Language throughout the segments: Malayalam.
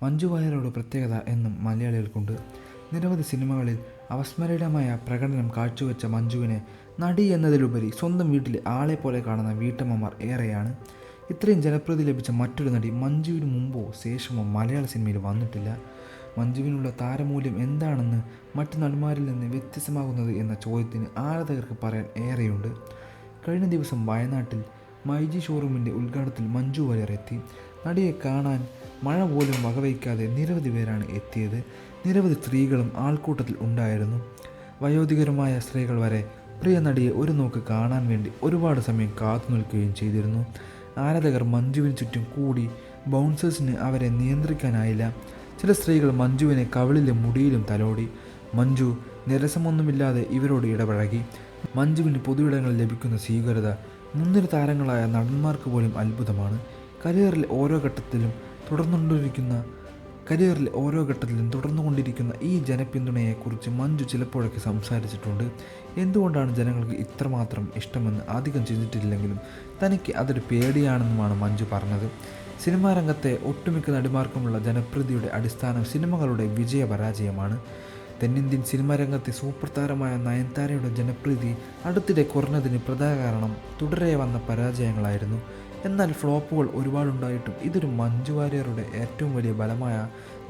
മഞ്ജു വാര്യരുടെ പ്രത്യേകത എന്നും മലയാളികൾക്കുണ്ട്. നിരവധി സിനിമകളിൽ അവസ്മരണീയമായ പ്രകടനം കാഴ്ചവെച്ച മഞ്ജുവിനെ നടി എന്നതിലുപരി സ്വന്തം വീട്ടിലെ ആളെപ്പോലെ കാണുന്ന വീട്ടമ്മമാർ ഏറെയാണ്. ഇത്രയും ജനപ്രീതി ലഭിച്ച മറ്റൊരു നടി മഞ്ജുവിന് മുമ്പോ ശേഷമോ മലയാള സിനിമയിൽ വന്നിട്ടില്ല. മഞ്ജുവിനുള്ള താരമൂല്യം എന്താണെന്ന് മറ്റു നടിമാരിൽ നിന്ന് വ്യത്യസ്തമാകുന്നത് എന്ന ചോദ്യത്തിന് ആരാധകർക്ക് പറയാൻ ഏറെയുണ്ട്. കഴിഞ്ഞ ദിവസം വയനാട്ടിൽ മൈജി ഷോറൂമിൻ്റെ ഉദ്ഘാടനത്തിൽ മഞ്ജു വാര്യർ എത്തി. നടിയെ കാണാൻ മഴ പോലും വകവയ്ക്കാതെ നിരവധി പേരാണ് എത്തിയത്. നിരവധി സ്ത്രീകളും ആൾക്കൂട്ടത്തിൽ ഉണ്ടായിരുന്നു. വയോധികരുമായ സ്ത്രീകൾ വരെ പ്രിയ നടിയെ ഒരു നോക്ക് കാണാൻ വേണ്ടി ഒരുപാട് സമയം കാത്തു നിൽക്കുകയും ചെയ്തിരുന്നു. ആരാധകർ മഞ്ജുവിന് ചുറ്റും കൂടി. ബൗൺസേഴ്സിന് അവരെ നിയന്ത്രിക്കാനായില്ല. ചില സ്ത്രീകൾ മഞ്ജുവിനെ കവിളിലും മുടിയിലും തലോടി. മഞ്ജു നിരസമൊന്നുമില്ലാതെ ഇവരോട് ഇടപഴകി. മഞ്ജുവിന് പൊതുയിടങ്ങളിൽ ലഭിക്കുന്ന സ്വീകാര്യത മുൻനിര താരങ്ങളായ നടന്മാർക്ക് പോലും അത്ഭുതമാണ്. കരിയറിലെ ഓരോ ഘട്ടത്തിലും തുടർന്നുകൊണ്ടിരിക്കുന്ന ഈ ജനപിന്തുണയെക്കുറിച്ച് മഞ്ജു ചിലപ്പോഴൊക്കെ സംസാരിച്ചിട്ടുണ്ട്. എന്തുകൊണ്ടാണ് ജനങ്ങൾക്ക് ഇത്രമാത്രം ഇഷ്ടമെന്ന് അധികം ചിന്തിച്ചിട്ടില്ലെങ്കിലും തനിക്ക് അതൊരു പേടിയാണെന്നുമാണ് മഞ്ജു പറഞ്ഞത്. സിനിമാ രംഗത്തെ ഒട്ടുമിക്ക നടിമാർക്കുമുള്ള ജനപ്രീതിയുടെ അടിസ്ഥാനം സിനിമകളുടെ വിജയപരാജയമാണ്. തെന്നിന്ത്യൻ സിനിമാ രംഗത്തെ സൂപ്പർ താരമായ നയൻതാരയുടെ ജനപ്രീതി അടുത്തിടെ കുറഞ്ഞതിന് പ്രധാന കാരണം തുടരെ വന്ന പരാജയങ്ങളായിരുന്നു. എന്നാൽ ഫ്ലോപ്പുകൾ ഒരുപാടുണ്ടായിട്ടും ഇതൊരു മഞ്ജു വാര്യരുടെ ഏറ്റവും വലിയ ബലമായ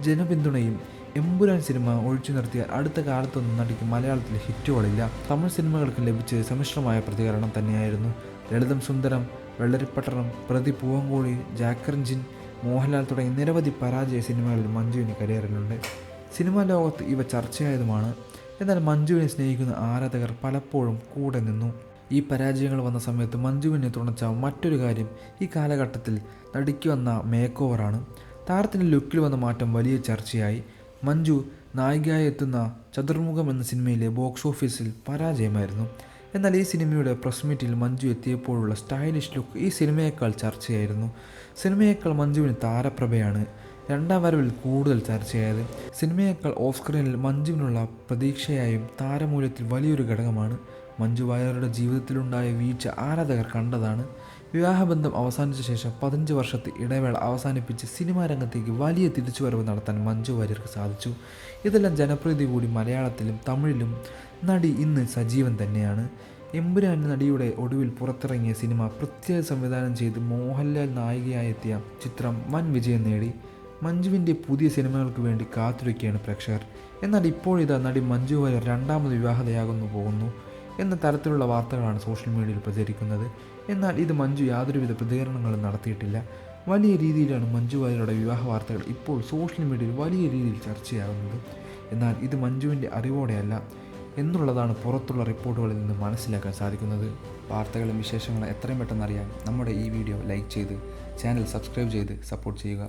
ജനപിന്തുണയും. എമ്പുരാൻ സിനിമ ഒഴിച്ചു നിർത്തിയാൽ അടുത്ത കാലത്തൊന്നും നടിക്ക് മലയാളത്തിൽ ഹിറ്റുകളില്ല. തമിഴ് സിനിമകൾക്ക് ലഭിച്ചത് സമ്മിശ്രമായ പ്രതികരണം തന്നെയായിരുന്നു. ലളിതം സുന്ദരം, വെള്ളരിപ്പട്ടണം, പ്രതി പൂവങ്കോഴി, ജാക്കർജിൻ, മോഹൻലാൽ തുടങ്ങിയ നിരവധി പരാജയ സിനിമകളിൽ മഞ്ജുവിന് കരിയറിലുണ്ട്. സിനിമാ ലോകത്ത് ഇവ ചർച്ചയായതുമാണ്. എന്നാൽ മഞ്ജുവിനെ സ്നേഹിക്കുന്ന ആരാധകർ പലപ്പോഴും കൂടെ നിന്നു. ഈ പരാജയങ്ങൾ വന്ന സമയത്ത് മഞ്ജുവിനെ തുണച്ച മറ്റൊരു കാര്യം ഈ കാലഘട്ടത്തിൽ നടിക്ക് വന്ന മേക്ക് ഓവറാണ്. താരത്തിൻ്റെ ലുക്കിൽ വന്ന മാറ്റം വലിയ ചർച്ചയായി. മഞ്ജു നായികയായി എത്തുന്ന ചതുർമുഖം എന്ന സിനിമയിലെ ബോക്സ് ഓഫീസിൽ പരാജയമായിരുന്നു. എന്നാൽ ഈ സിനിമയുടെ പ്രസ് മീറ്റിൽ മഞ്ജു എത്തിയപ്പോഴുള്ള സ്റ്റൈലിഷ് ലുക്ക് ഈ സിനിമയേക്കാൾ ചർച്ചയായിരുന്നു. സിനിമയേക്കാൾ മഞ്ജുവിന് താരപ്രഭയാണ് രണ്ടാം വരവിൽ കൂടുതൽ ചർച്ചയായത്. സിനിമയേക്കാൾ ഓഫ് സ്ക്രീനിൽ മഞ്ജുവിനുള്ള പ്രതീക്ഷയായും താരമൂല്യത്തിൽ വലിയൊരു ഘടകമാണ്. മഞ്ജു വാര്യരുടെ ജീവിതത്തിലുണ്ടായ വീഴ്ച ആരാധകർ കണ്ടതാണ്. വിവാഹബന്ധം അവസാനിച്ച ശേഷം 15 വർഷത്തെ ഇടവേള അവസാനിപ്പിച്ച് സിനിമാ രംഗത്തേക്ക് വലിയ തിരിച്ചുവരവ് നടത്താൻ മഞ്ജു വാര്യർക്ക് സാധിച്ചു. ഇതെല്ലാം ജനപ്രീതി കൂടി മലയാളത്തിലും തമിഴിലും നടി ഇന്ന് സജീവൻ തന്നെയാണ്. എമ്പുരാൻ നടിയുടെ ഒടുവിൽ പുറത്തിറങ്ങിയ സിനിമ പൃഥ്വിരാജ് സംവിധാനം ചെയ്ത് മോഹൻലാൽ നായികയായെത്തിയ ചിത്രം വൻ വിജയം നേടി. മഞ്ജുവിൻ്റെ പുതിയ സിനിമകൾക്ക് വേണ്ടി കാത്തിരിക്കുകയാണ് പ്രേക്ഷകർ. എന്നാൽ ഇപ്പോഴിതാ നടി മഞ്ജു വാര്യർ രണ്ടാമത് വിവാഹിതയാകുന്നു പോകുന്നു എന്ന തരത്തിലുള്ള വാർത്തകളാണ് സോഷ്യൽ മീഡിയയിൽ പ്രചരിക്കുന്നത്. എന്നാൽ ഇത് മഞ്ജു യാതൊരുവിധ പ്രതികരണങ്ങളും നടത്തിയിട്ടില്ല. വലിയ രീതിയിലാണ് മഞ്ജു വാര്യരുടെ വിവാഹ വാർത്തകൾ ഇപ്പോൾ സോഷ്യൽ മീഡിയയിൽ വലിയ രീതിയിൽ ചർച്ചയാകുന്നത്. എന്നാൽ ഇത് മഞ്ജുവിൻ്റെ അറിവോടെയല്ല എന്നുള്ളതാണ് പുറത്തുള്ള റിപ്പോർട്ടുകളിൽ നിന്ന് മനസ്സിലാക്കാൻ സാധിക്കുന്നത്. വാർത്തകളും വിശേഷങ്ങളും എത്രയും പെട്ടെന്ന് അറിയാൻ നമ്മുടെ ഈ വീഡിയോ ലൈക്ക് ചെയ്ത് ചാനൽ സബ്സ്ക്രൈബ് ചെയ്ത് സപ്പോർട്ട് ചെയ്യുക.